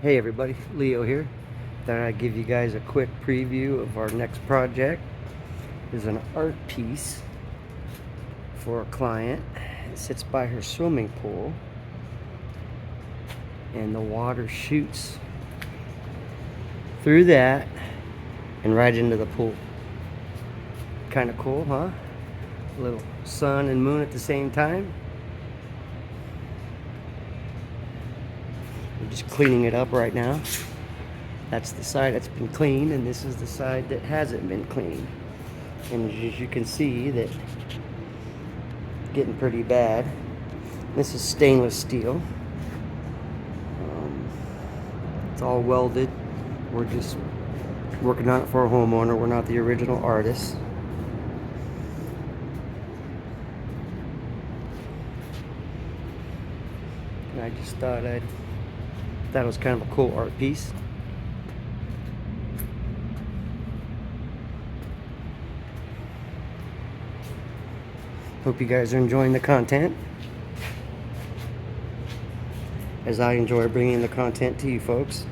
Hey everybody, Leo here. Thought I'd give you guys a quick preview of our next project. Is an art piece for a client. It sits by her swimming pool and the water shoots through that and right into the pool. Kind of cool, huh? A little sun and moon at the same time. We're just cleaning it up right now. That's the side that's been cleaned, and this is the side that hasn't been cleaned. And as you can see, that getting pretty bad. This is stainless steel. It's all welded. We're just working on it for a homeowner. We're not the original artists. And I just thought that was kind of a cool art piece. Hope you guys are enjoying the content, as I enjoy bringing the content to you folks.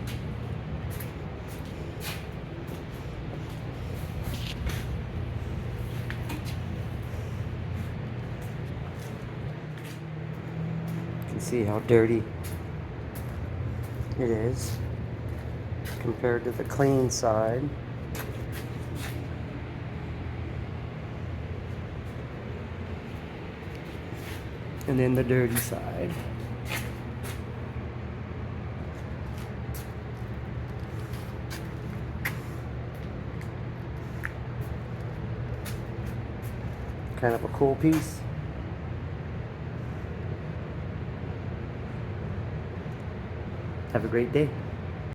You can see how dirty it is compared to the clean side. And then the dirty side. Kind of a cool piece. Have a great day.